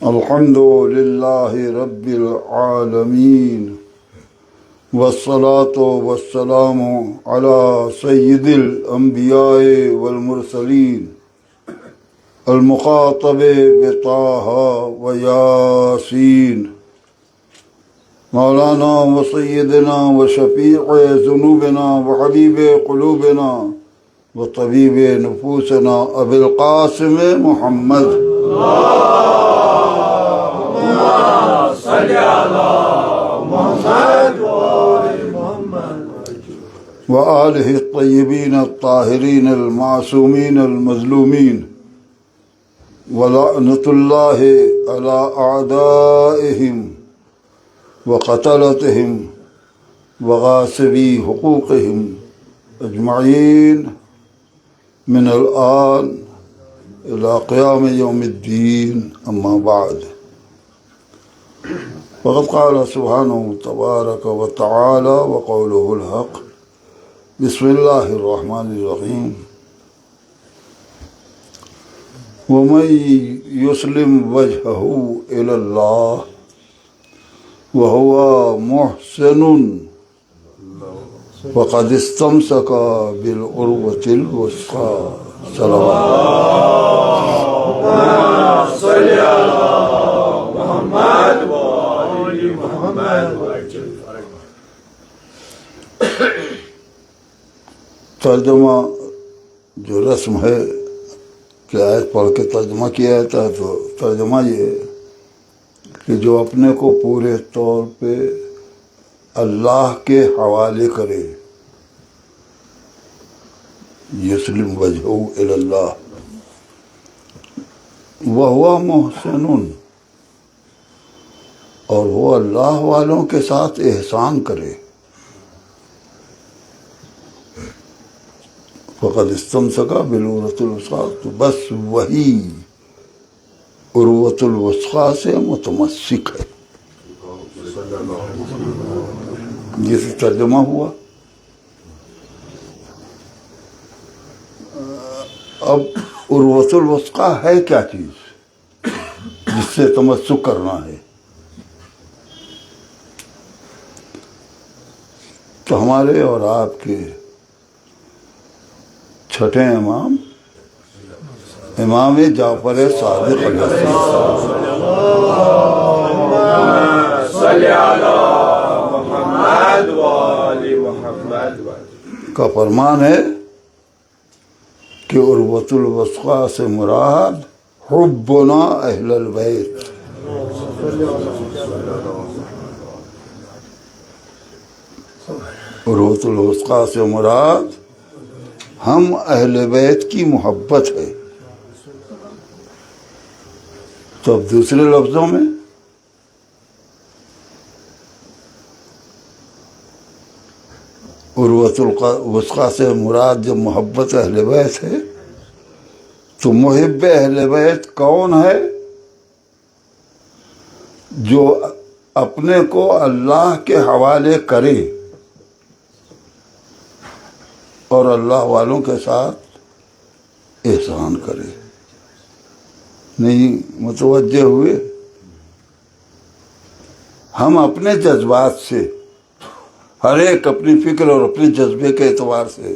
الحمد للہ رب العالمین والصلاة والسلام على سید الانبیاء والمرسلین المخاطب بطہ و یاسین مولانا و سیدنا و شفیع ذنوبنا و حبیب قلوبنا و طبیب نفوسنا ابی القاسم محمد وآلہ الطیبین الطاہرین المعصومین المظلومین ولعنۃ اللہ علی اعدائہم وقتلتہم وغاصبی حقوقہم اجمعین من الآن الى قیام یوم الدین اما بعد وقد قال سبحانه تبارك وتعالى وقوله الحق بسم الله الرحمن الرحيم ومن يسلم وجهه إلى الله وهو محسن فقد استمسك بالعروة الوثقى صلوات صل على محمد وآل محمد. ترجمہ جو رسم ہے کہ آیت پڑھ کے ترجمہ کیا جاتا ہے، تو ترجمہ یہ ہے کہ جو اپنے کو پورے طور پہ اللہ کے حوالے کرے، یسلم وجہہ الی اللہ وہو محسن، اور وہ اللہ والوں کے ساتھ احسان کرے، فقد استمسک بالعروۃ الوثقی، تو بس وہی عروۃ الوثقی سے متمسک ہے. یہ سے ترجمہ ہوا. اب عروۃ الوثقی ہے کیا چیز جس سے تمسک کرنا ہے؟ تو ہمارے اور آپ کے چھٹے امام جعفر صادق علیہ السلام کا فرمان ہے کہ عروۃ الوثقی سے مراد حبنا اہل البیت، عروۃ الوثقی سے مراد ہم اہل بیت کی محبت ہے. تو اب دوسرے لفظوں میں عروۃ الوثقی سے مراد جب محبت اہل بیت ہے، تو محب اہل بیت کون ہے؟ جو اپنے کو اللہ کے حوالے کرے اور اللہ والوں کے ساتھ احسان کرے. نہیں متوجہ ہوئے؟ ہم اپنے جذبات سے، ہر ایک اپنی فکر اور اپنے جذبے کے اعتبار سے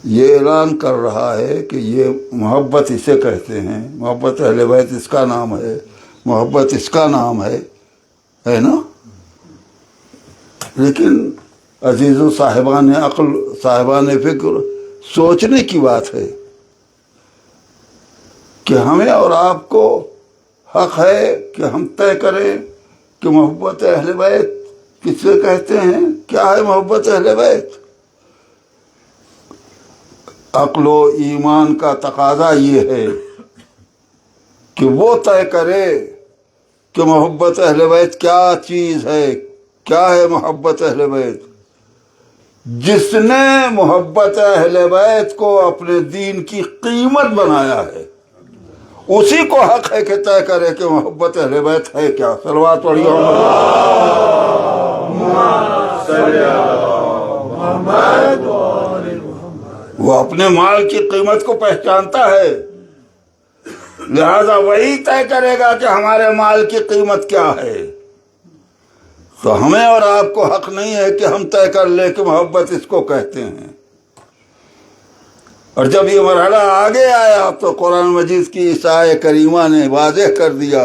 یہ اعلان کر رہا ہے کہ یہ محبت اسے کہتے ہیں، محبت اہل بیت اس کا نام ہے، محبت اس کا نام ہے نا. لیکن عزیز و صاحبان عقل، صاحبان فکر، سوچنے کی بات ہے کہ ہمیں اور آپ کو حق ہے کہ ہم طے کریں کہ محبت اہل بیت کس سے کہتے ہیں، کیا ہے محبت اہل بیت. عقل و ایمان کا تقاضا یہ ہے کہ وہ طے کرے کہ محبت اہل بیت کیا چیز ہے، کیا ہے محبت اہل بیت. جس نے محبت اہل بیت کو اپنے دین کی قیمت بنایا ہے، اسی کو حق ہے کہ طے کرے کہ محبت اہل بیت ہے کیا. صلوات پڑھیے. وہ اپنے مال کی قیمت کو پہچانتا ہے لہذا وہی طے کرے گا کہ ہمارے مال کی قیمت کیا ہے. تو ہمیں اور آپ کو حق نہیں ہے کہ ہم طے کر لیں کہ محبت اس کو کہتے ہیں. اور جب یہ مرحلہ آگے آیا تو قرآن مجید کی اس آیت کریمہ نے واضح کر دیا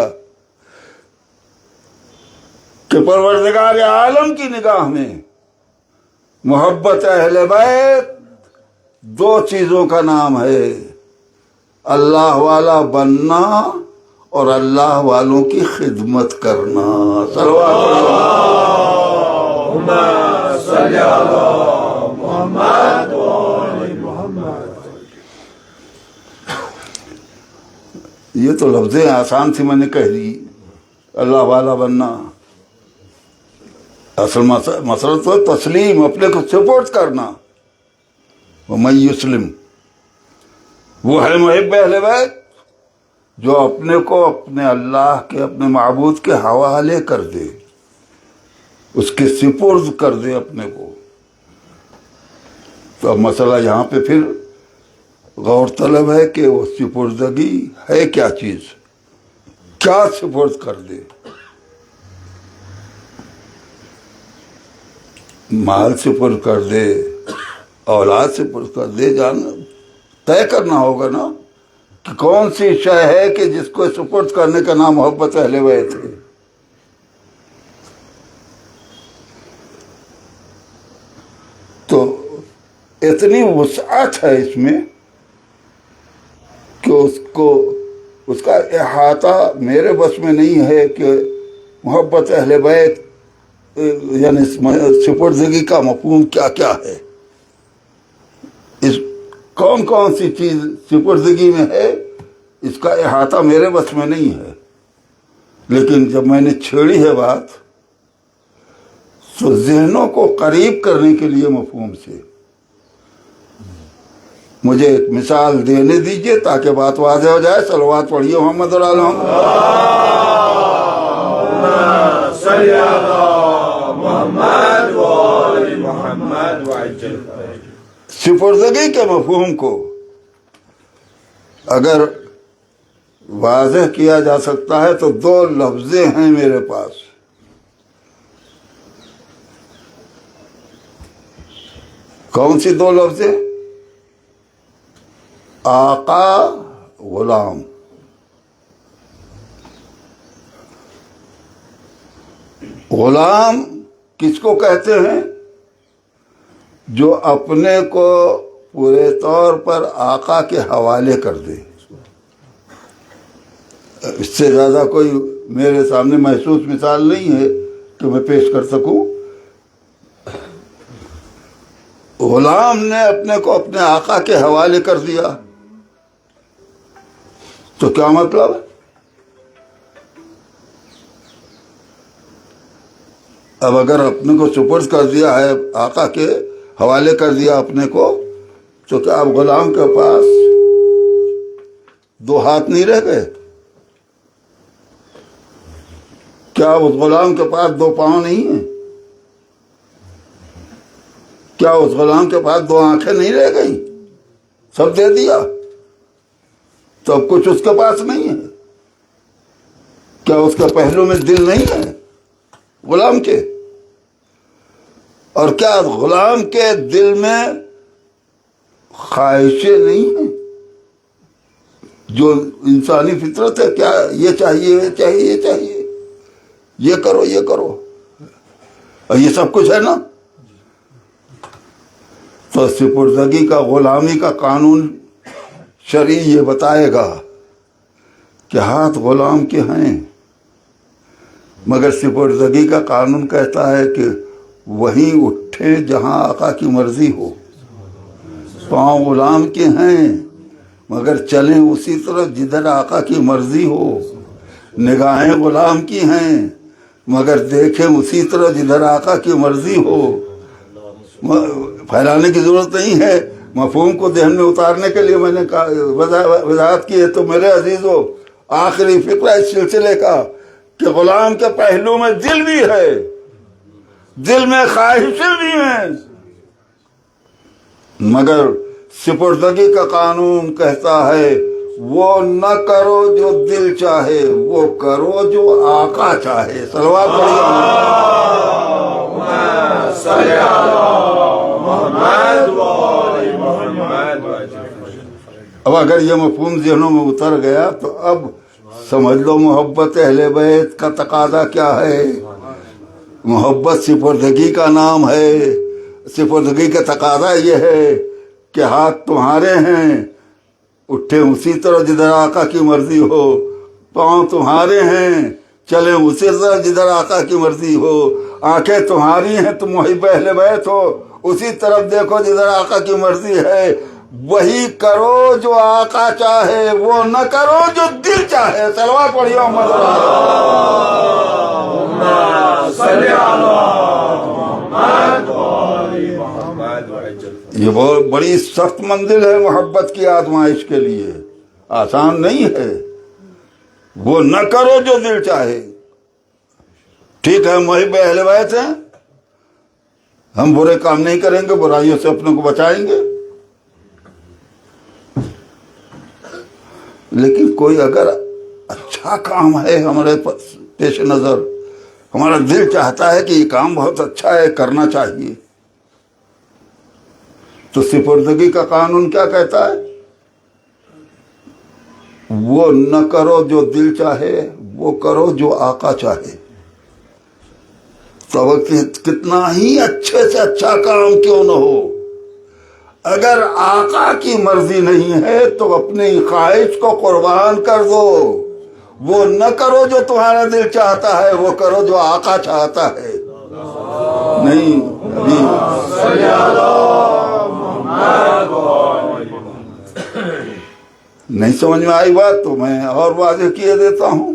کہ پروردگار عالم کی نگاہ میں محبت اہل بیت دو چیزوں کا نام ہے: اللہ والا بننا اور اللہ والوں کی خدمت کرنا. صلوات اللہ صلی اللہ محمد محمد. یہ تو لفظیں آسان تھی، میں نے کہہ دی اللہ والا بننا. اصل مسئلہ تو تسلیم، اپنے کو سپورٹ کرنا. وَمَن یسلم، وہ ہے محب اہل بیت جو اپنے کو اپنے اللہ کے، اپنے معبود کے حوالے کر دے، اس کے سپرد کر دے اپنے کو. تو اب مسئلہ یہاں پہ پھر غور طلب ہے کہ وہ سپردگی ہے کیا چیز، کیا سپرد کر دے. مال سپرد کر دے، اولاد سپرد کر دے، طے کرنا ہوگا نا کہ کون سی شے ہے کہ جس کو سپرد کرنے کا نام محبت اہل بیت ہے. تو اتنی وسعت ہے اس میں کہ اس کا احاطہ میرے بس میں نہیں ہے کہ محبت اہل بیت یعنی سپردگی کا مفہوم کیا کیا ہے، اس کون کون سی چیز سپردگی میں ہے، اس کا احاطہ میرے بس میں نہیں ہے. لیکن جب میں نے چھیڑی ہے بات تو ذہنوں کو قریب کرنے کے لیے مفہوم سے مجھے ایک مثال دینے دیجئے تاکہ بات واضح ہو جائے. صلوات پڑھیے محمد اور آل محمد. سپردگی کے مفہوم کو اگر واضح کیا جا سکتا ہے تو دو لفظیں ہیں میرے پاس. کون سی دو لفظیں؟ آقا، غلام. غلام کس کو کہتے ہیں؟ جو اپنے کو پورے طور پر آقا کے حوالے کر دے. اس سے زیادہ کوئی میرے سامنے محسوس مثال نہیں ہے کہ میں پیش کر سکوں. غلام نے اپنے کو اپنے آقا کے حوالے کر دیا تو کیا مطلب ہے؟ اب اگر اپنے کو سپرد کر دیا ہے، آقا کے حوالے کر دیا اپنے کو، تو کیا اب غلام کے پاس دو ہاتھ نہیں رہ گئے؟ کیا اس غلام کے پاس دو پاؤں نہیں ہیں؟ کیا اس غلام کے پاس دو آنکھیں نہیں رہ گئی؟ سب دے دیا تو اب کچھ اس کے پاس نہیں ہے. کیا اس کے پہلو میں دل نہیں ہے غلام کے؟ اور کیا غلام کے دل میں خواہشیں نہیں ہیں جو انسانی فطرت ہے؟ کیا یہ چاہیے، یہ چاہیے، یہ چاہیے، یہ کرو، یہ کرو، اور یہ سب کچھ ہے نا. تو سپردگی کا، غلامی کا قانون شرعی یہ بتائے گا کہ ہاتھ غلام کے ہیں، مگر سپردگی کا قانون کہتا ہے کہ وہیں اٹھے جہاں آقا کی مرضی ہو. پاؤں غلام کے ہیں مگر چلیں اسی طرح جدھر آقا کی مرضی ہو. نگاہیں غلام کی ہیں مگر دیکھیں اسی طرح جدھر آقا کی مرضی ہو. پھیلانے کی ضرورت نہیں ہے، مفہوم کو ذہن میں اتارنے کے لیے میں نے وضاحت کی ہے. تو میرے عزیزو، آخری فقرہ اس سلسلے کا کہ غلام کے پہلو میں دل بھی ہے، دل میں خواہشیں بھی ہیں، مگر سپردگی کا قانون کہتا ہے وہ نہ کرو جو دل چاہے، وہ کرو جو آقا چاہے. صلوات پڑھیے. اب اگر یہ مفہوم ذہنوں میں اتر گیا تو اب سمجھ لو محبت اہل بیت کا تقاضا کیا ہے. محبت سپردگی کا نام ہے. سپردگی کا تقاضا یہ ہے کہ ہاتھ تمہارے ہیں، اٹھے اسی طرح جدھر آقا کی مرضی ہو، پاؤں تمہارے ہیں، چلیں اسی طرح جدھر آقا کی مرضی ہو، آنکھیں تمہاری ہیں، تم محب اہل بیت ہو، اسی طرف دیکھو جدھر آقا کی مرضی ہے. وہی کرو جو آقا چاہے، وہ نہ کرو جو دل چاہے. صلوات پڑھیے محمد. یہ بہت بڑی سخت منزل ہے محبت کی آزمائش کے لیے، آسان نہیں ہے. وہ نہ کرو جو دل چاہے. ٹھیک ہے، محب اہل بیت ہیں، ہم برے کام نہیں کریں گے، برائیوں سے اپنے کو بچائیں گے. لیکن کوئی اگر اچھا کام ہے ہمارے پیش نظر، ہمارا دل چاہتا ہے کہ یہ کام بہت اچھا ہے، کرنا چاہیے، تو سپردگی کا قانون کیا کہتا ہے؟ وہ نہ کرو جو دل چاہے، وہ کرو جو آقا چاہے. تو کتنا ہی اچھے سے اچھا کام کیوں نہ ہو، اگر آقا کی مرضی نہیں ہے تو اپنی خواہش کو قربان کر دو. وہ نہ کرو جو تمہارا دل چاہتا ہے، وہ کرو جو آقا چاہتا ہے. نہیں نہیں سمجھ میں آئی بات تو میں اور واضح کیے دیتا ہوں.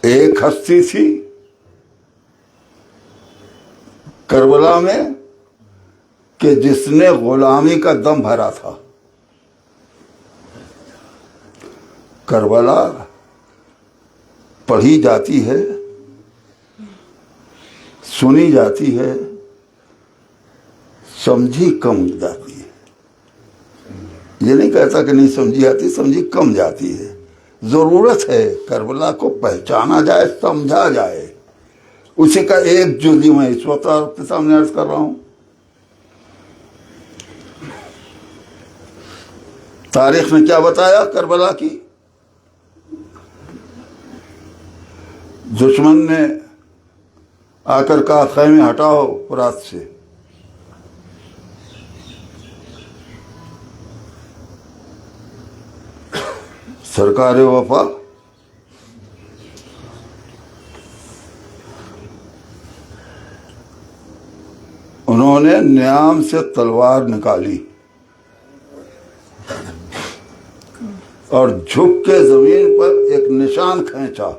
ایک ہستی تھی کربلا میں کہ جس نے غلامی کا دم بھرا تھا. کربلا پڑھی جاتی ہے، سنی جاتی ہے، سمجھی کم جاتی ہے. یہ نہیں کہتا کہ نہیں سمجھی آتی، سمجھی کم جاتی ہے. ضرورت ہے کربلا کو پہچانا جائے، سمجھا جائے. اسی کا ایک جزی میں اس وقت آپ کے سامنے عرض کر رہا ہوں. تاریخ نے کیا بتایا کربلا کی؟ دشمن نے آ کر کہا خیمے ہٹاؤ فرات سے. سرکار وفا انہوں نے نیام سے تلوار نکالی اور جھک کے زمین پر ایک نشان کھینچا،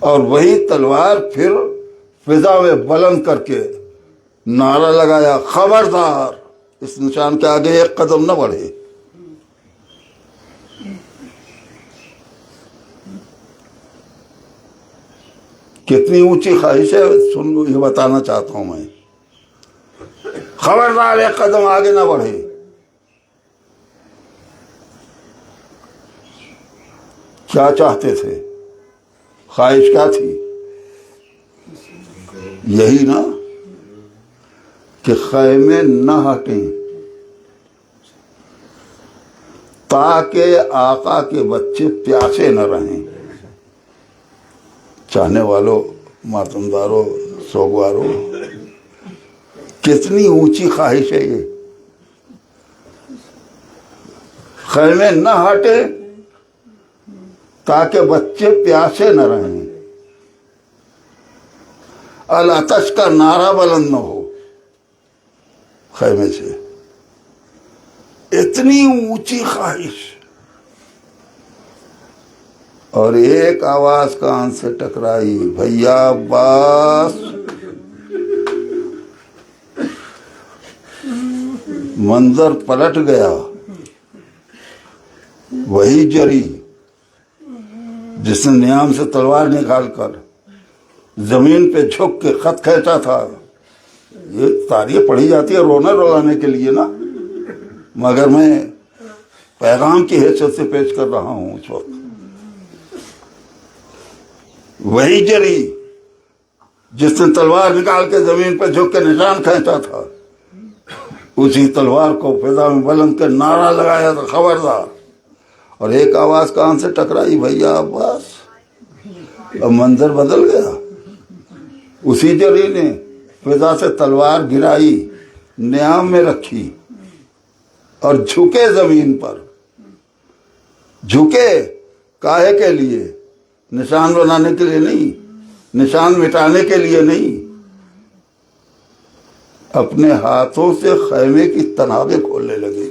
اور وہی تلوار پھر فضا میں بلند کر کے نعرہ لگایا، خبردار اس نشان کے آگے ایک قدم نہ بڑھے. کتنی اونچی خواہش ہے، سن لو، یہ بتانا چاہتا ہوں میں. خبردار ایک قدم آگے نہ بڑھے. کیا چاہتے تھے؟ خواہش کیا تھی؟ یہی نا کہ خیمے نہ ہٹیں تاکہ آقا کے بچے پیاسے نہ رہیں. چاہنے والوں، ماتمداروں، سوگواروں، کتنی اونچی خواہش ہے یہ. خیمے نہ ہٹے تاکہ بچے پیاسے نہ رہیں. العطش کا نعرہ بلند نہ ہو خیمے سے. اتنی اونچی خواہش. اور ایک آواز کان سے ٹکرائی، بھیا عباس. منظر پلٹ گیا. وہی جری جس نے نیام سے تلوار نکال کر زمین پہ جھک کے خط کھینچا تھا، یہ تاریخ پڑھی جاتی ہے رونا رلانے کے لیے نا، مگر میں پیغام کی حیثیت سے پیش کر رہا ہوں اس وقت۔ وہی جری جس نے تلوار نکال کے زمین پہ جھک کے نشان کھینچا تھا، اسی تلوار کو فضا میں بلند کر نعرہ لگایا تھا خبردار، اور ایک آواز کان سے ٹکرائی، بھیا عباس۔ اب منظر بدل گیا، اسی جری نے فضا سے تلوار گرائی، نیام میں رکھی اور جھکے زمین پر۔ جھکے کاہے کے لیے؟ نشان بنانے کے لیے نہیں، نشان مٹانے کے لیے نہیں، اپنے ہاتھوں سے خیمے کی تنابیں کھولنے لگے۔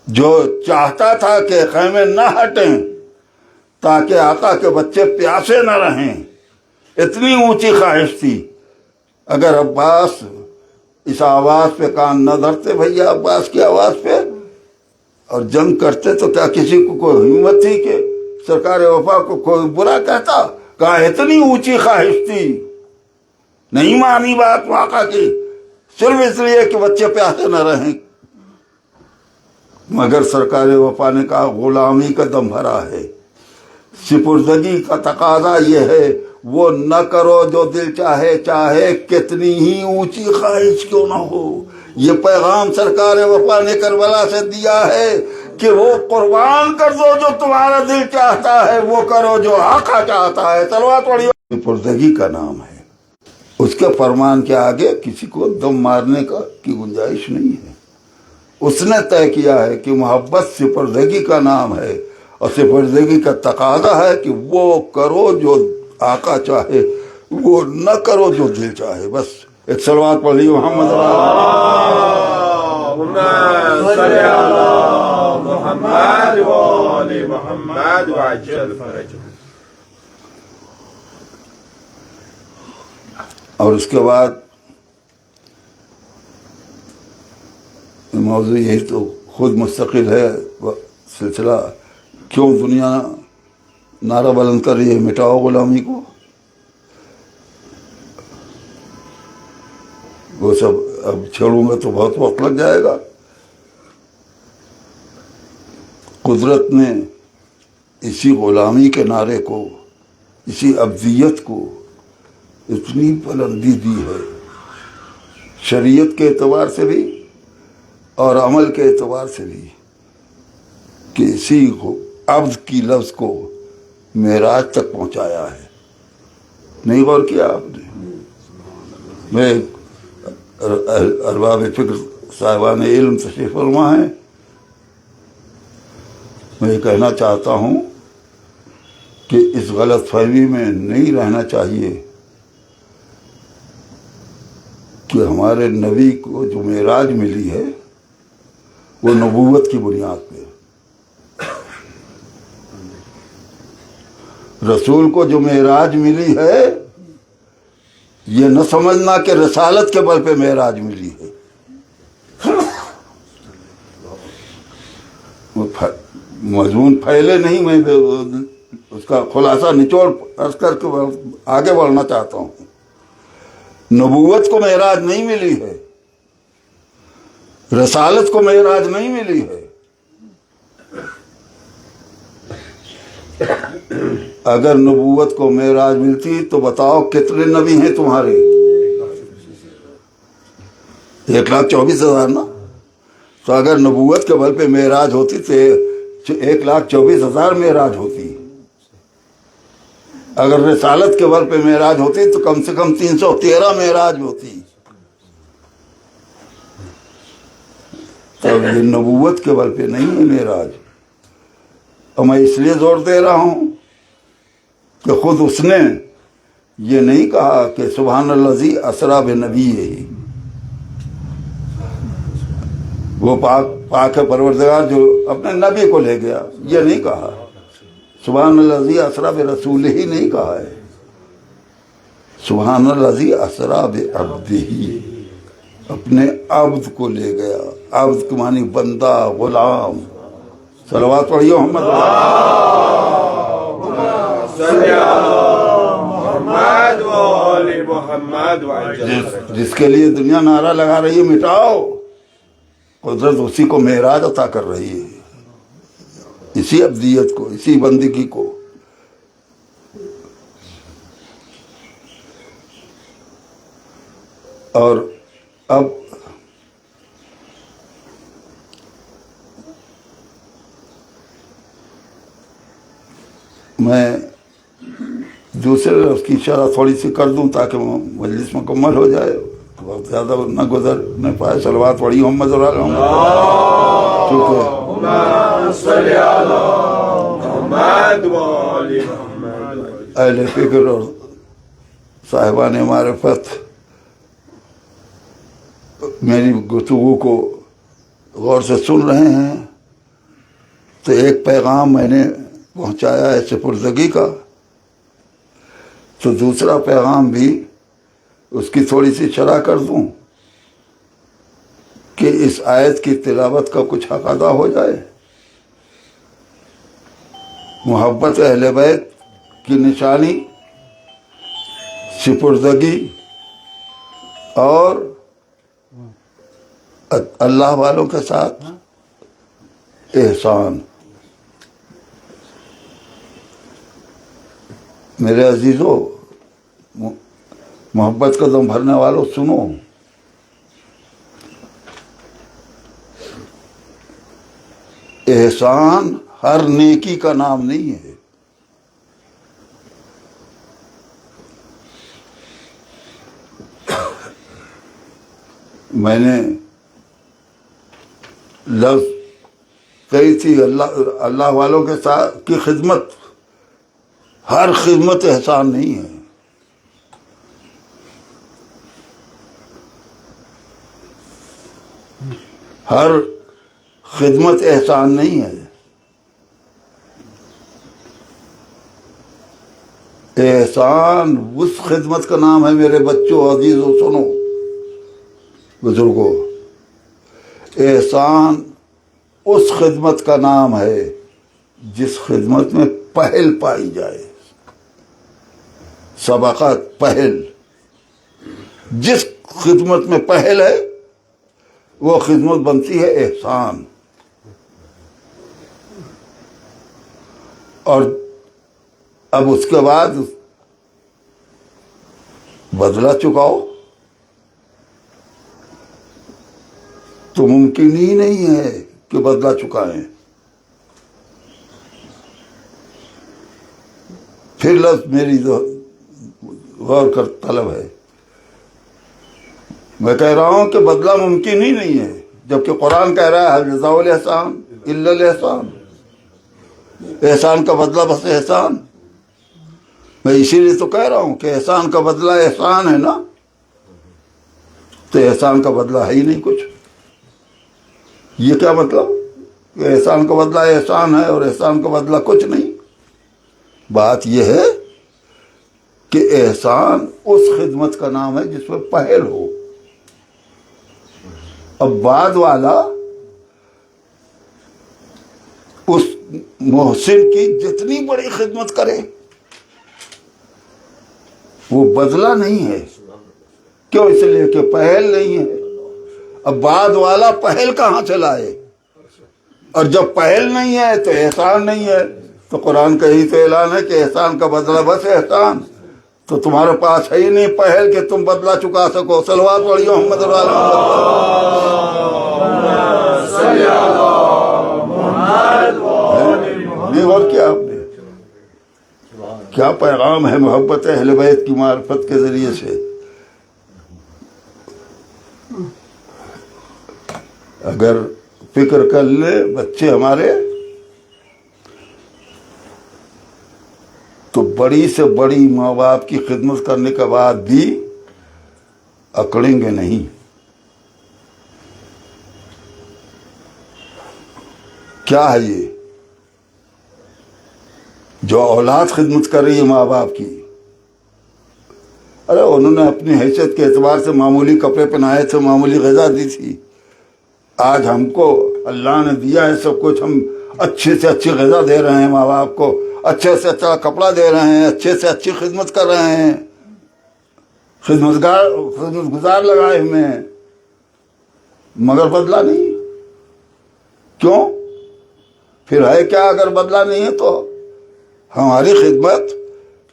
جو چاہتا تھا کہ خیمے نہ ہٹیں تاکہ آقا کے بچے پیاسے نہ رہیں، اتنی اونچی خواہش تھی۔ اگر عباس اس آواز پہ کان نہ دھرتے، بھیا عباس کی آواز پہ، اور جنگ کرتے، تو کیا کسی کو کوئی ہمت تھی کہ سرکار وفا کو کوئی برا کہتا؟ کہا اتنی اونچی خواہش تھی، نہیں مانی بات آقا کی، صرف اس لیے کہ بچے پیاسے نہ رہیں۔ مگر سرکار وفا نے کہا غلامی کا دم بھرا ہے، سپردگی کا تقاضا یہ ہے، وہ نہ کرو جو دل چاہے، چاہے کتنی ہی اونچی خواہش کیوں نہ ہو۔ یہ پیغام سرکار وفا نے کربلا سے دیا ہے کہ وہ قربان کر دو جو تمہارا دل چاہتا ہے، وہ کرو جو آقا چاہتا ہے۔ تلوار پڑھیے، سپردگی کا نام ہے، اس کے فرمان کے آگے کسی کو دم مارنے کی گنجائش نہیں ہے۔ اس نے طے کیا ہے کہ محبت سپردگی کا نام ہے، اور سپردگی کا تقاضا ہے کہ وہ کرو جو آقا چاہے، وہ نہ کرو جو دل چاہے۔ بس ایک صلوات پڑھ لیے محمد محمد وعجل فرجہ۔ اور اس کے بعد موضوع یہی تو خود مستقل ہے سلسلہ، کیوں دنیا نعرہ بلند کر رہی ہے مٹاؤ غلامی کو؟ وہ سب اب چھیڑوں گا تو بہت وقت لگ جائے گا۔ قدرت نے اسی غلامی کے نعرے کو، اسی ابدیت کو اتنی بلندی دی ہے، شریعت کے اعتبار سے بھی اور عمل کے اعتبار سے بھی، کہ اسی عبد کی لفظ کو معراج تک پہنچایا ہے۔ نہیں غور کیا آپ نے؟ میں ارباب فکر صاحبان علم تشریف فرما ہیں، میں یہ کہنا چاہتا ہوں کہ اس غلط فہمی میں نہیں رہنا چاہیے کہ ہمارے نبی کو جو معراج ملی ہے وہ نبوت کی بنیاد پہ، رسول کو جو معراج ملی ہے یہ نہ سمجھنا کہ رسالت کے بل پہ معراج ملی ہے۔ مضمون پھیلے نہیں، میں اس کا خلاصہ نچوڑ عرض کر کے آگے بڑھنا چاہتا ہوں۔ نبوت کو معراج نہیں ملی ہے، رسالت کو معراج نہیں ملی ہے۔ اگر نبوت کو معراج ملتی تو بتاؤ کتنے نبی ہیں تمہارے؟ 1,24,000 نا؟ تو اگر نبوت کے بل پہ معراج ہوتی تو 1,24,000 معراج ہوتی، اگر رسالت کے بل پہ معراج ہوتی تو کم سے کم 313 معراج ہوتی۔ تب یہ نبوت کے بل پہ نہیں ہے معراج۔ اور میں اس لیے زور دے رہا ہوں کہ خود اس نے یہ نہیں کہا کہ سبحان الذی اسریٰ بنبیہ، وہ پاک ہے پروردگار جو اپنے نبی کو لے گیا، یہ نہیں کہا۔ سبحان الذی اسریٰ برسولہ ہی نہیں کہا ہے، سبحان الذی اسریٰ بعبدہ، اپنے عبد کو لے گیا۔ عبد کے معنی بندہ، غلام۔ صلوات پڑھیے محمد۔ محمد و آل محمد وعجل فرجهم جس کے لیے دنیا نعرہ لگا رہی ہے مٹاؤ، قدرت اسی کو معراج عطا کر رہی ہے، اسی ابدیت کو، اسی بندگی کو۔ اور اب میں دوسرے لفظ کی اشارہ تھوڑی سی کر دوں تاکہ مجلس مکمل ہو جائے، وقت زیادہ نہ گزرنے پائے۔ صلوات پڑھی محمد اور آل محمد، کیونکہ صلی علی محمد و آل محمد۔ اہل فکر اور صاحبان معرفت میری گفتگو کو غور سے سن رہے ہیں، تو ایک پیغام میں نے پہنچایا ہے سپردگی کا، تو دوسرا پیغام بھی اس کی تھوڑی سی شرح کر دوں کہ اس آیت کی تلاوت کا کچھ حق ادا ہو جائے۔ محبت اہل بیت کی نشانی سپردگی اور اللہ والوں کے ساتھ احسان۔ میرے عزیزو، محبت کا دم بھرنے والوں سنو، احسان ہر نیکی کا نام نہیں ہے۔ میں نے لفظ کہی تھی اللہ والوں کے ساتھ کی خدمت، ہر خدمت احسان نہیں ہے۔ ہر خدمت احسان نہیں ہے۔ احسان اس خدمت کا نام ہے میرے بچوں، عزیزوں، سنو بزرگوں، احسان اس خدمت کا نام ہے جس خدمت میں پہل پائی جائے، سبقت، پہل۔ جس خدمت میں پہل ہے وہ خدمت بنتی ہے احسان۔ اور اب اس کے بعد بدلہ چکاؤ تو ممکن ہی نہیں ہے کہ بدلہ چکائیں۔ پھر لفظ میری غور کر طلب ہے، میں کہہ رہا ہوں کہ بدلہ ممکن ہی نہیں ہے، جبکہ قرآن کہہ رہا ہے هل جزاء الاحسان الا الاحسان، احسان کا بدلہ بس احسان۔ میں اسی لیے تو کہہ رہا ہوں کہ احسان کا بدلہ احسان ہے نا، تو احسان کا بدلہ ہے ہی نہیں کچھ۔ یہ کیا مطلب کہ احسان کا بدلہ احسان ہے اور احسان کا بدلہ کچھ نہیں؟ بات یہ ہے کہ احسان اس خدمت کا نام ہے جس میں پہل ہو۔ اب بعد والا اس محسن کی جتنی بڑی خدمت کرے وہ بدلہ نہیں ہے، کیوں؟ اس لیے کہ پہل نہیں ہے۔ اب بعد والا پہل کہاں سے لائے؟ اور جب پہل نہیں ہے تو احسان نہیں ہے۔ تو قرآن کا ہی تو اعلان ہے کہ احسان کا بدلہ بس احسان۔ تو تمہارے پاس ہے ہی نہیں پہل کہ تم بدلہ چکا سکو۔ صلوات پڑھیے محمد اور آل محمد۔ نہیں، اور کیا آپ نے کیا پیغام ہے محبت اہل بیت کی معرفت کے ذریعے سے؟ اگر فکر کر لے بچے ہمارے تو بڑی سے بڑی ماں باپ کی خدمت کرنے کے بعد بھی اکڑیں گے نہیں۔ کیا ہے یہ جو اولاد خدمت کر رہی ہے ماں باپ کی؟ ارے انہوں نے اپنی حیثیت کے اعتبار سے معمولی کپڑے پہنائے تھے، معمولی غذا دی تھی۔ آج ہم کو اللہ نے دیا ہے سب کچھ، ہم اچھے سے اچھی غذا دے رہے ہیں، ماں باپ کو اچھے سے اچھا کپڑا دے رہے ہیں، اچھے سے اچھی خدمت کر رہے ہیں، خدمت گزار لگائے ہوئے ہیں، مگر بدلہ نہیں. کیوں؟ پھر ہے کیا اگر بدلہ نہیں ہے تو؟ ہماری خدمت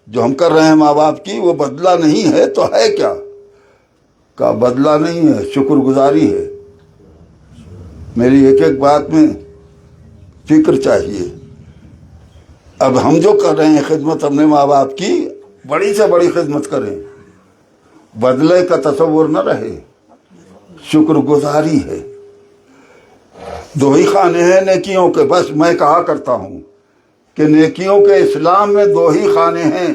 جو ہم کر رہے ہیں ماں باپ کی وہ بدلہ نہیں ہے تو ہے کیا؟ کا بدلہ نہیں ہے، شکر گزاری ہے. میری ایک ایک بات میں فکر چاہیے. اب ہم جو کر رہے ہیں خدمت اپنے ماں باپ کی، بڑی سے بڑی خدمت کریں، بدلے کا تصور نہ رہے، شکر گزاری ہے. دو ہی خانے ہیں نیکیوں کے. بس میں کہا کرتا ہوں کہ نیکیوں کے اسلام میں دو ہی خانے ہیں،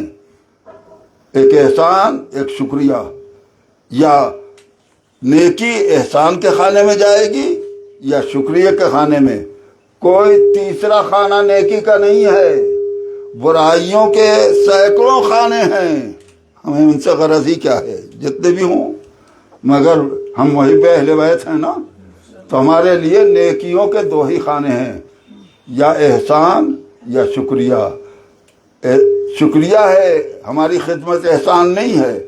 ایک احسان، ایک شکریہ. یا نیکی احسان کے خانے میں جائے گی یا شکریہ کے خانے میں. کوئی تیسرا خانہ نیکی کا نہیں ہے. برائیوں کے سینکڑوں خانے ہیں، ہمیں ان سے غرض ہی کیا ہے جتنے بھی ہوں. مگر ہم وہی پہ اہل بیت ہیں نا، تو ہمارے لیے نیکیوں کے دو ہی خانے ہیں، یا احسان یا شکریہ. شکریہ ہے، ہماری خدمت احسان نہیں ہے.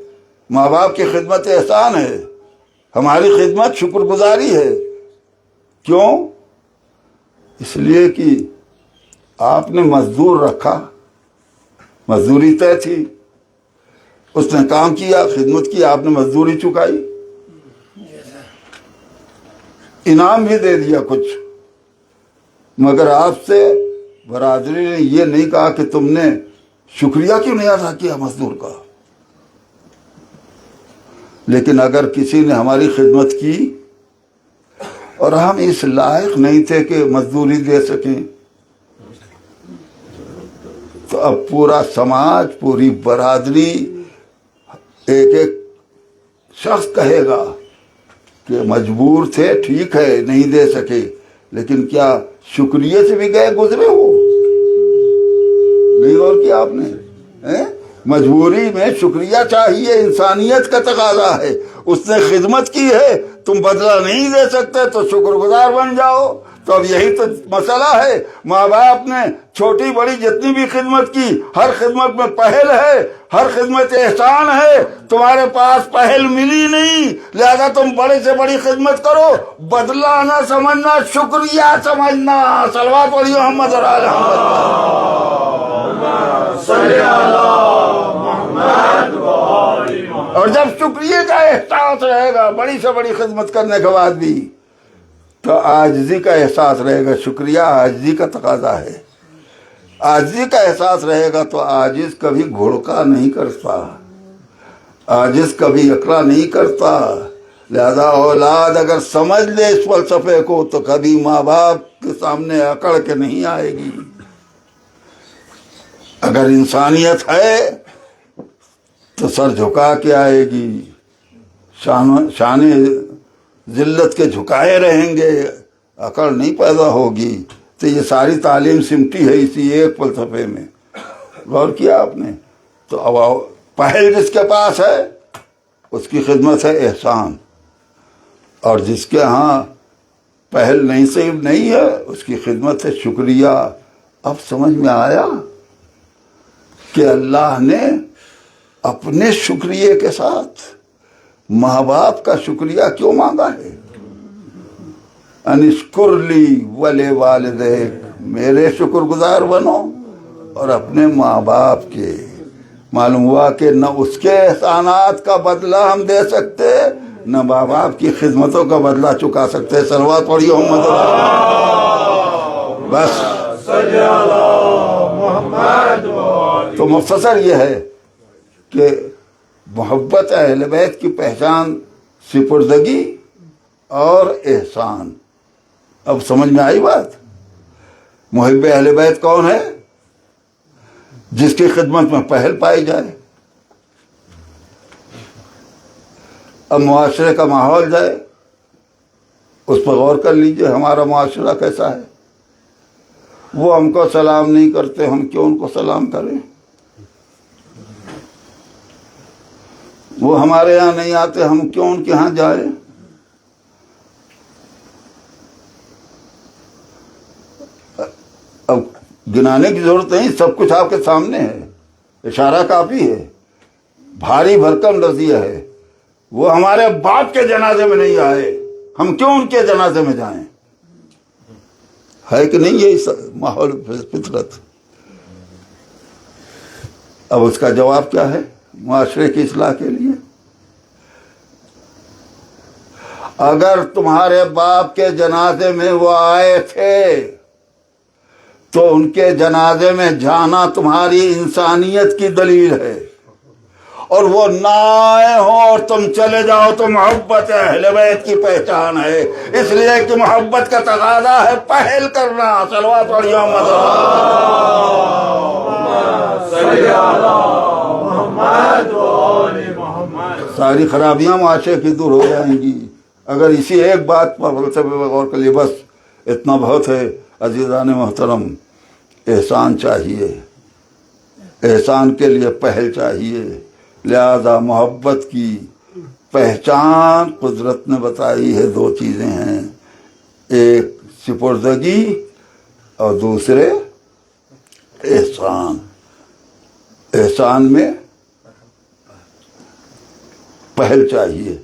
ماں باپ کی خدمت احسان ہے، ہماری خدمت شکر گزاری ہے. کیوں؟ اس لیے کہ آپ نے مزدور رکھا، مزدوری طے تھی، اس نے کام کیا، خدمت کی، آپ نے مزدوری چکائی، انعام بھی دے دیا کچھ. مگر آپ سے برادری نے یہ نہیں کہا کہ تم نے شکریہ کیوں نہیں ادا کیا مزدور کا. لیکن اگر کسی نے ہماری خدمت کی اور ہم اس لائق نہیں تھے کہ مزدوری دے سکیں، تو اب پورا سماج، پوری برادری، ایک ایک شخص کہے گا کہ مجبور تھے، ٹھیک ہے نہیں دے سکے، لیکن کیا شکریہ سے بھی گئے گزرے ہو؟ نہیں غور کیا آپ نے؟ مجبوری میں شکریہ چاہیے، انسانیت کا تقاضا ہے. اس نے خدمت کی ہے، تم بدلہ نہیں دے سکتے تو شکر گزار بن جاؤ. تو اب یہی تو مسئلہ ہے. ماں باپ نے چھوٹی بڑی جتنی بھی خدمت کی، ہر خدمت میں پہل ہے، ہر خدمت احسان ہے. تمہارے پاس پہل ملی نہیں، لہذا تم بڑے سے بڑی خدمت کرو، بدلہ نہ سمجھنا، شکریہ سمجھنا. صلوات پڑھیے محمد اور آل محمد. اور جب شکریہ کا احساس رہے گا بڑی سے بڑی خدمت کرنے کے بعد بھی، تو عاجزی کا احساس رہے گا. شکریہ عاجزی کا تقاضا ہے. عاجزی کا احساس رہے گا تو عاجز کبھی گھڑکا نہیں کرتا، عاجز کبھی اکڑا نہیں کرتا. لہذا اولاد اگر سمجھ لے اس فلسفے کو تو کبھی ماں باپ کے سامنے اکڑ کے نہیں آئے گی. اگر انسانیت ہے تو سر جھکا کے آئے گی، شان ذلت کے جھکائے رہیں گے، اکڑ نہیں پیدا ہوگی. تو یہ ساری تعلیم سمٹی ہے اسی ایک فلسفے میں. غور کیا آپ نے؟ تو اب پہل جس کے پاس ہے اس کی خدمت ہے احسان، اور جس کے ہاں پہل نہیں ہے اس کی خدمت ہے شکریہ. اب سمجھ میں آیا کہ اللہ نے اپنے شکریہ کے ساتھ ماں باپ کا شکریہ کیوں مانگا ہے. انشکر لی ولی والدیک، میرے شکر گزار بنو اور اپنے ماں باپ کے. معلوم ہوا کہ نہ اس کے احسانات کا بدلہ ہم دے سکتے، نہ ماں باپ کی خدمتوں کا بدلہ چکا سکتے. صلوات پڑھیے محمد. بس تو مختصر یہ ہے کہ محبت اہل بیت کی پہچان سپردگی اور احسان. اب سمجھ میں آئی بات؟ محب اہل بیت کون ہے؟ جس کی خدمت میں پہل پائی جائے. اب معاشرے کا ماحول جائے، اس پر غور کر لیجئے ہمارا معاشرہ کیسا ہے. وہ ہم کو سلام نہیں کرتے، ہم کیوں ان کو سلام کریں؟ وہ ہمارے یہاں نہیں آتے، ہم کیوں ان کے یہاں جائیں؟ اب گنانے کی ضرورت نہیں، سب کچھ آپ کے سامنے ہے، اشارہ کافی ہے. بھاری بھرکم لفظیہ ہے. وہ ہمارے باپ کے جنازے میں نہیں آئے, ہم کیوں ان کے جنازے میں جائیں؟ ہے کہ نہیں یہ ماحول فطرت؟ اب اس کا جواب کیا ہے معاشرے کی اصلاح کے لیے؟ اگر تمہارے باپ کے جنازے میں وہ آئے تھے تو ان کے جنازے میں جانا تمہاری انسانیت کی دلیل ہے, اور وہ نہ آئے ہوں اور تم چلے جاؤ تو محبت اہل بیت کی پہچان ہے. اس لیے کہ محبت کا تقاضا ہے پہل کرنا. صلوات پڑھیے محمد. ساری خرابیاں معاشرے کی دور ہو جائیں گی اگر اسی ایک بات پر فلسفے پر غور کر لیے. بس اتنا بہت ہے عزیزان محترم. احسان چاہیے, احسان کے لیے پہل چاہیے. لہذا محبت کی پہچان قدرت نے بتائی ہے. دو چیزیں ہیں, ایک سپردگی اور دوسرے احسان. احسان میں پہل چاہیے.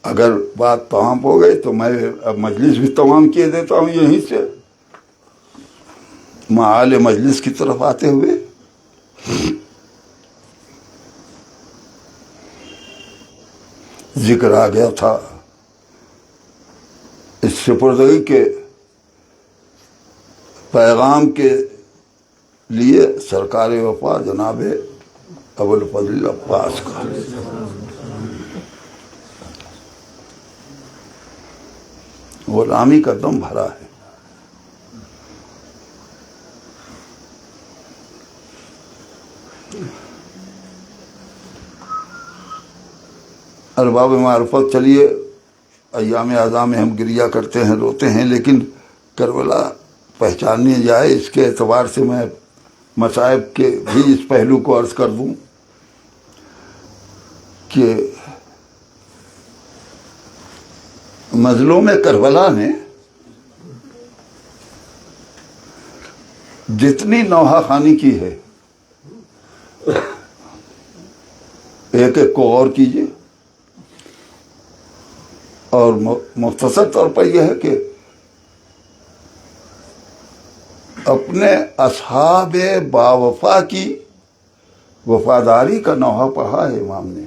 اگر بات تمام ہو گئی تو میں اب مجلس بھی تمام کیے دیتا ہوں یہیں سے معال مجلس کی طرف آتے ہوئے. ذکر آ گیا تھا اس سپردگی کے پیغام کے لیے سرکار وفا جناب ابوالفضل عباس کا. غلامی کا دم بھرا ہے. ارباب معرفت, چلیے ایام اعزاں میں ہم گریہ کرتے ہیں, روتے ہیں, لیکن کربلا پہچاننے جائے اس کے اعتبار سے میں مصائب کے بھی اس پہلو کو عرض کر دوں کہ مظلوم کربلا نے جتنی نوحہ خوانی کی ہے, ایک ایک کو غور کیجیے. اور مختصر طور پر یہ ہے کہ اپنے اصحاب باوفا کی وفاداری کا نوحہ پڑھا ہے امام نے.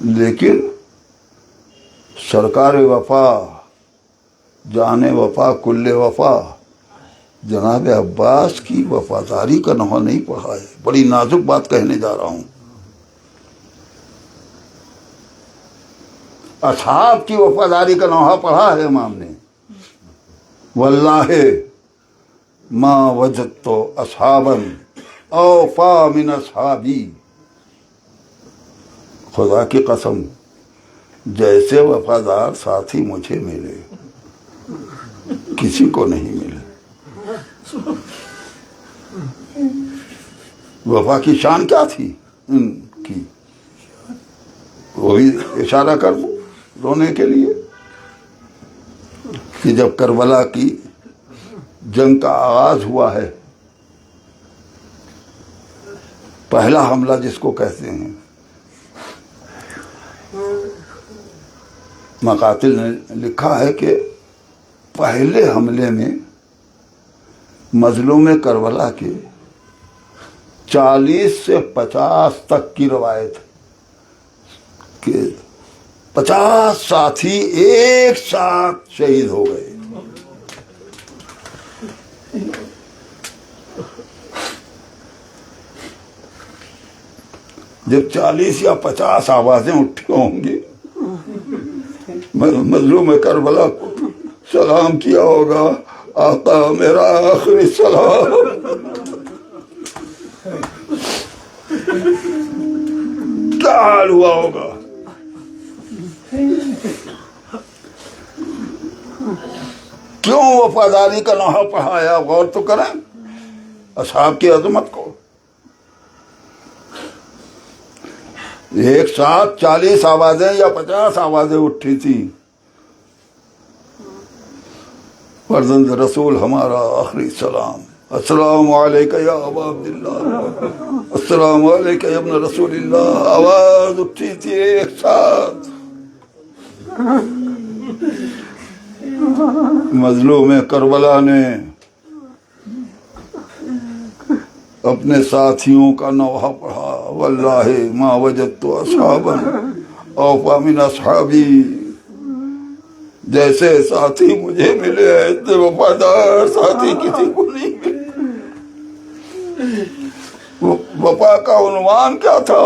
لیکن سرکار وفا, جان وفا, کل وفا جناب عباس کی وفاداری کا نوحہ نہیں پڑھا ہے. بڑی نازک بات کہنے جا رہا ہوں. اصحاب کی وفاداری کا نوحہ پڑھا ہے امام نے. واللہ ما وجدت اصحابا اوفا من اصحابی. خدا کی قسم جیسے وفادار ساتھی مجھے ملے کسی کو نہیں ملے. وفا کی شان کیا تھی ان کی, وہ بھی اشارہ کر دوں رونے کے لیے کہ جب کربلا کی جنگ کا آغاز ہوا ہے, پہلا حملہ جس کو کہتے ہیں, مقاتل نے لکھا ہے کہ پہلے حملے میں مظلوم کربلا کے 40 سے 50 تک کی روایت کہ 50 ساتھی ایک ساتھ شہید ہو گئے. جب 40 یا 50 آوازیں اٹھی ہوں گی, مظلوم کربلا کو سلام کیا ہوگا, آقا میرا آخری سلام. کیا حال ہوا ہوگا؟ کیوں وفاداری کا نوحہ پڑھایا؟ غور تو کریں اصحاب کی عظمت کو. ایک ساتھ 40 آوازیں یا 50 آوازیں اٹھی تھی. فرزند رسول ہمارا آخری سلام, السلام علیکہ یا ابا عبداللہ، السلام علیکہ یا ابن رسول اللہ۔ آواز اٹھی تھی ایک ساتھ۔ مظلوم کربلا نے اپنے ساتھیوں کا نوحہ پڑھا، واللہ ما وجدت اصحابا اوفا من اصحابی، جیسے ساتھی مجھے ملے اتنے وفادار ساتھی کسی کو نہیں ملے۔ وفا کا عنوان کیا تھا؟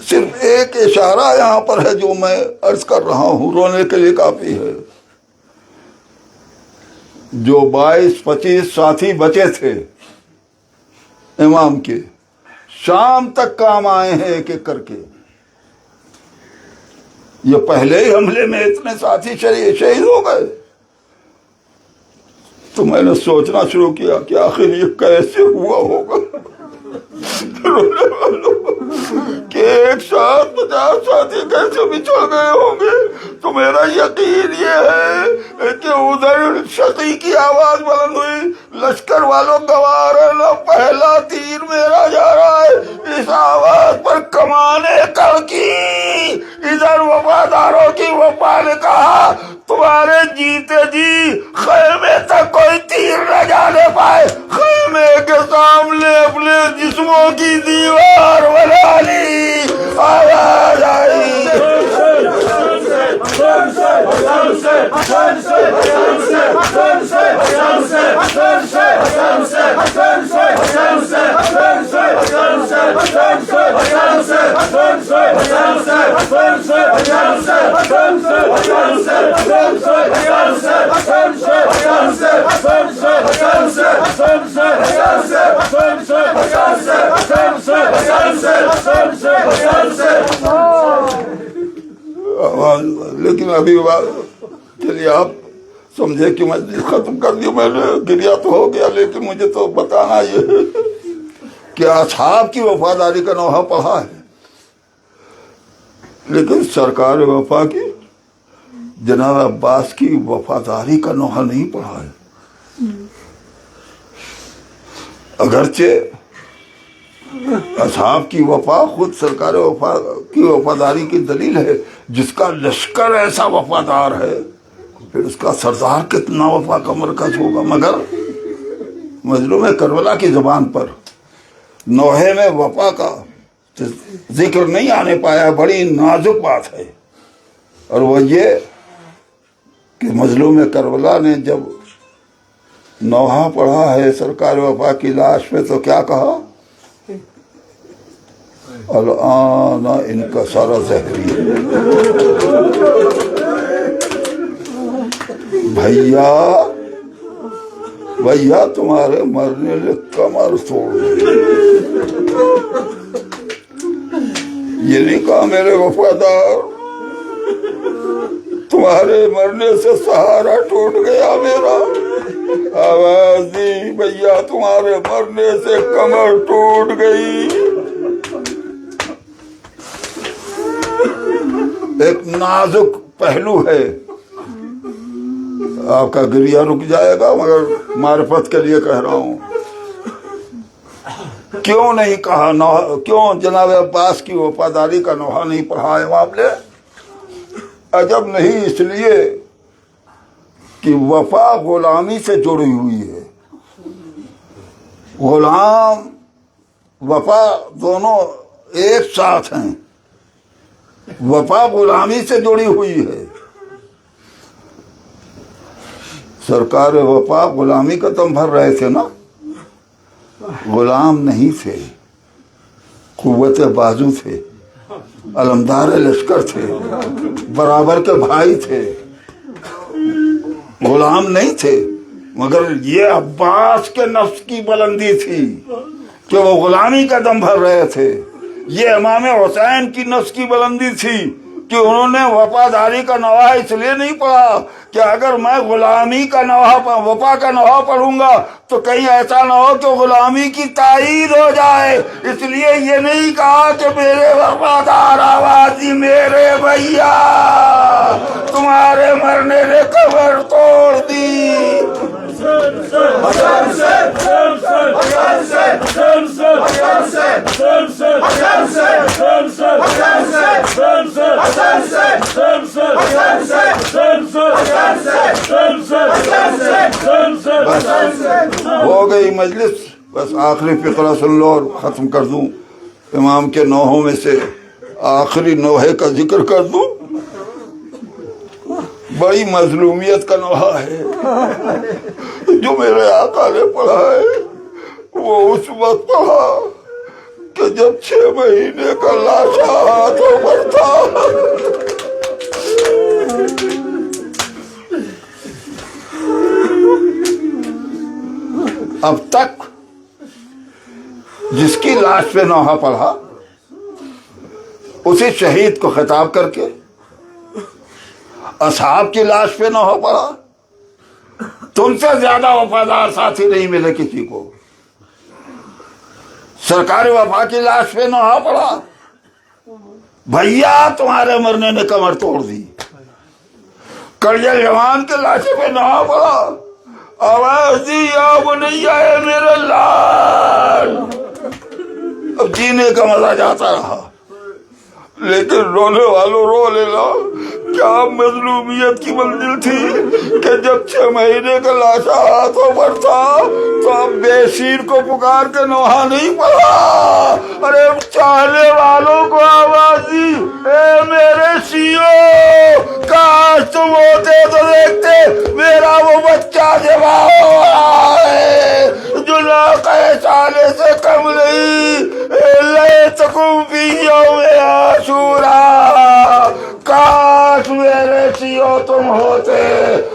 صرف ایک اشارہ یہاں پر ہے جو میں عرض کر رہا ہوں، رونے کے لیے کافی ہے۔ جو 22-25 ساتھی بچے تھے امام کے، شام تک کام آئے ہیں ایک ایک کر کے۔ یہ پہلے ہی حملے میں اتنے ساتھی شہید ہو گئے، تو میں نے سوچنا شروع کیا کہ آخر یہ کیسے ہوا ہوگا کہ ایک ساتھ 50 ساتھی کیسے بچھڑ گئے ہوں گے۔ تو میرا یقین یہ ہے کہ ادھر شقی کی آواز بلند ہوئی، لشکر والوں گوار ہے نا، پہلا تیر میرا جا رہا ہے۔ اس آواز پر کمانے کڑکی، ادھر وفاداروں کی وفا نے کہا تمہارے جیتے جی خیمے تک کوئی تیر نہ جانے پائے۔ خیمے کے سامنے اپنے جسموں کی دیوار بنا لی، آواز آئی آواز۔ لیکن ابھی چلیے آپ سمجھے کہ میں ختم کر دی، میں نے گریا تو ہو گیا، لیکن مجھے تو بتانا یہ ہے کہ اصحاب کی وفاداری کا نوحہ پڑھا ہے، لیکن سرکار وفا کی جناب عباس کی وفاداری کا نوحہ نہیں پڑھا ہے۔ اگرچہ اصحاب کی وفا خود سرکار وفا کی وفاداری کی دلیل ہے، جس کا لشکر ایسا وفادار ہے پھر اس کا سردار کتنا وفا کا مرکز ہوگا۔ مگر مظلوم کربلا کی زبان پر نوحے میں وفا کا ذکر نہیں آنے پایا، بڑی نازک بات ہے، اور وہ یہ کہ مظلوم کربلا نے جب نوحہ پڑھا ہے سرکار وفا کی لاش پہ تو کیا کہا؟ الآن انکسر ظہری، بھیا تمہارے مرنے سے کمر توڑ دی۔ یہ نہیں کہا میرے وفادار تمہارے مرنے سے سہارا ٹوٹ گیا میرا، آواز دی بھیا تمہارے مرنے سے کمر ٹوٹ گئی۔ ایک نازک پہلو ہے، آپ کا گریہ رک جائے گا مگر معرفت کے لیے کہہ رہا ہوں۔ کیوں نہیں کہا کیوں جناب عباس کی وفاداری کا نوحہ نہیں پڑھا امام نے؟ عجب نہیں، اس لیے کہ وفا غلامی سے جڑی ہوئی ہے۔ غلام وفا دونوں ایک ساتھ ہیں، وفا غلامی سے جڑی ہوئی ہے۔ سرکار وفا غلامی کا دم بھر رہے تھے نا، غلام نہیں تھے، قوت بازو تھے، علمدار لشکر تھے، برابر کے بھائی تھے، غلام نہیں تھے۔ مگر یہ عباس کے نفس کی بلندی تھی کہ وہ غلامی کا دم بھر رہے تھے، یہ امام حسین کی نفس کی بلندی تھی کہ انہوں نے وفاداری کا نوحہ اس لیے نہیں پڑھا کہ اگر میں غلامی کا نوحہ وفا کا نوحہ پڑھوں گا تو کہیں ایسا نہ ہو کہ غلامی کی تائید ہو جائے، اس لیے یہ نہیں کہا کہ میرے وفادار آوازی میرے بھیا تمہارے مرنے نے قبر توڑ دی۔ ہو گئی مجلس. بس آخری فقرہ سن لو اور ختم کر دوں. امام کے نوحوں میں سے آخری نوحے کا ذکر کر دوں. بڑی مظلومیت کا نوحہ ہے جو میرے آقا نے پڑھا ہے. وہ اس وقت پڑھا کہ جب 6 مہینے کا لاشا ہاتھوں پر تھا. اب تک جس کی لاش پہ نوحہ پڑھا اسی شہید کو خطاب کر کے اصحاب کی لاش پہ نوحہ پڑھا. تم سے زیادہ وفادار ساتھی نہیں ملے کسی کو. سرکار وفا کی لاش پہ نوحہ پڑھا. بھیا تمہارے مرنے نے کمر توڑ دی. کڑیل جوان کے لاشے پہ نوحہ پڑھا. آواز دی یا بنیا اے میرے لال. اب جینے کا مزہ جاتا رہا لیکن رونے والوں رو لینا. کیا مظلومیت کی منزل تھی کہ جب 6 مہینے کا لاشا ہاتھوں پر تھا تو اب بے شیر کو پکار کے نوحہ نہیں پڑا. ارے چاہنے والوں کو آواز دی اے میرے شیعوں کاش تم ہوتے تو دیکھتے میرا وہ بچہ جوان ہو رہا ہے جو ناقہ چاہنے سے کم نہیں. لیتکم فی یوم عاشوراء کاش میرے شیعوں تم ہوتے.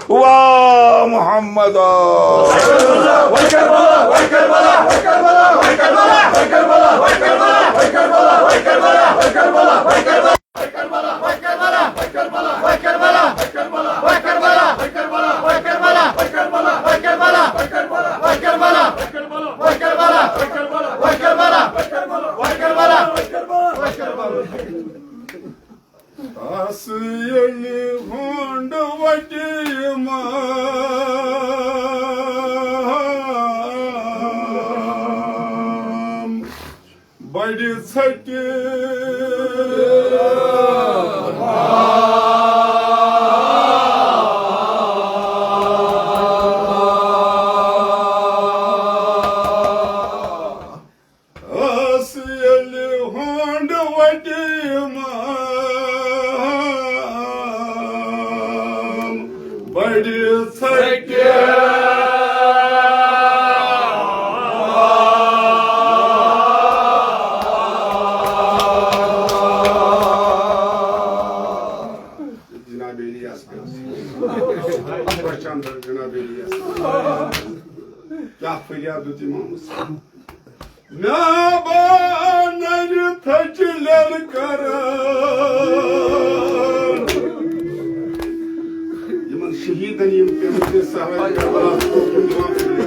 واہ محمد بڑی سچے کیا فریاد ہوتی امام حسین نابانر تھج للکر یمن شہیدن یم کے مجھے سہرہ کربلا کو دعا فریاد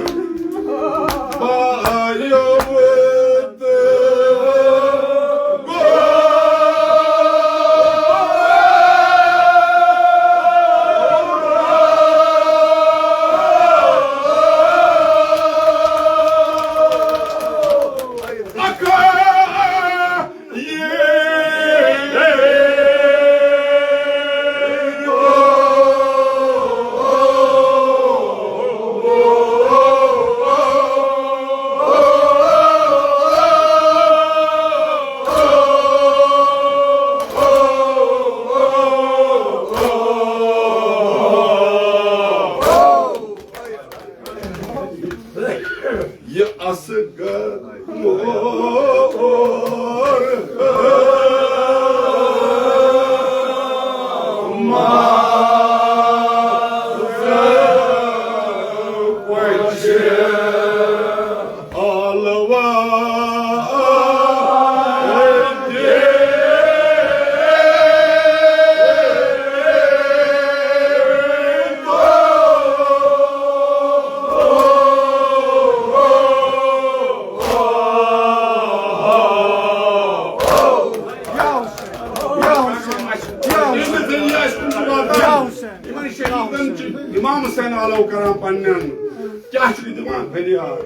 بایو امام حسین علیہ کرام پنن کیا چھُ دِوان فریاد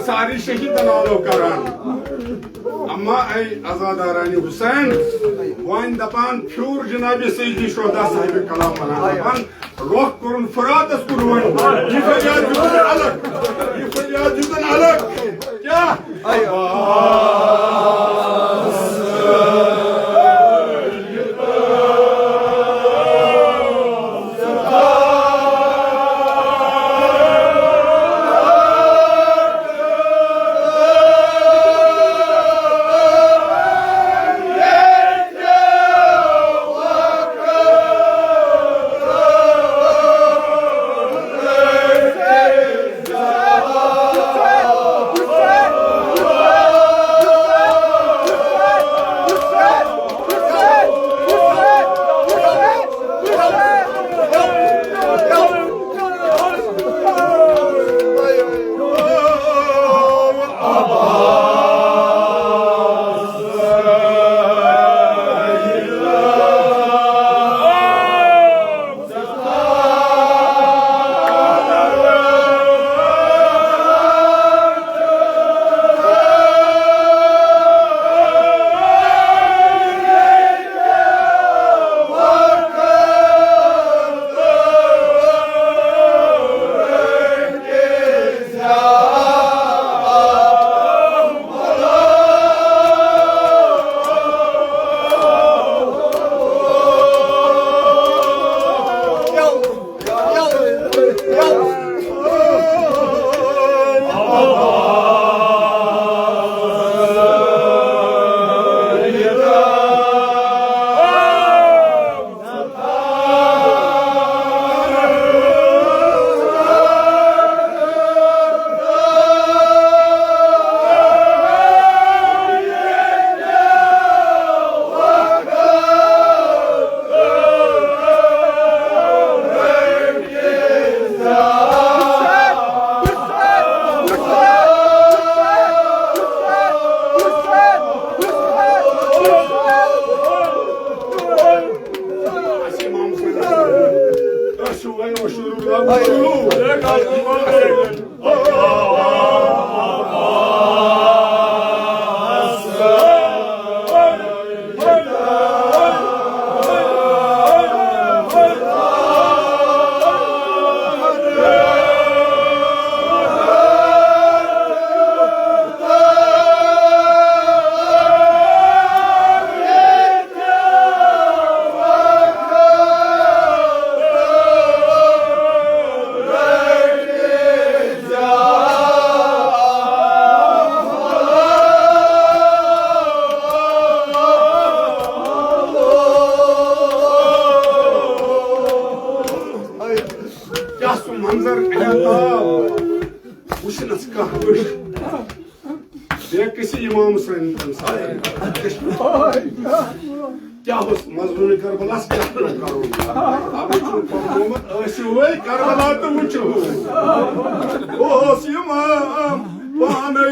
ساری شہید نالو کران اما اے ازادارانی حسین وان دپان پھیور جناب سیدی شہداء صاحب کلام ونان دپان روح کرن فراتس کن ون یہ فریاد جتن الگ یہ فریاد جتن الگ کیا تمام سن کیا مضمون کربلاس کیا کرو اب کربلا تو وچو امام پانے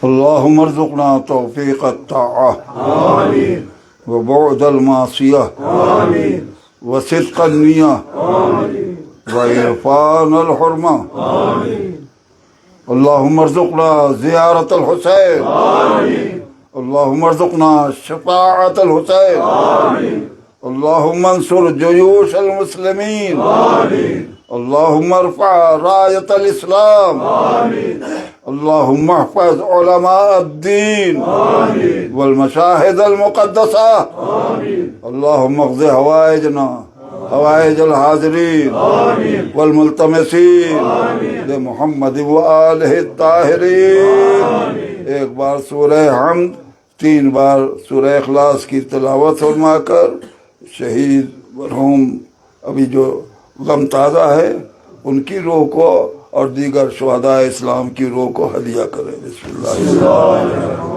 اللهم ارزقنا توفيق الطاعة وبعد المعصية وصدق النية وعرفان الحرمة اللهم ارزقنا زيارة الحسين اللهم ارزقنا شفاعة الحسين اللهم انصر جيوش المسلمين اللهم ارفع راية الإسلام اللهم احفظ علماء الدين والمشاهد المقدسة اللهم اقض حوائجنا حوائج الحاضرين والملتمسين لمحمد وآلہ الطاہرین. ایک بار سورہ حمد 3 بار سورہ اخلاص کی تلاوت فرما کر شہید مرحوم ابھی جو غم تازہ ہے ان کی روح کو اور دیگر شہداء اسلام کی روح کو ہدیہ کریں. بسم اللہ.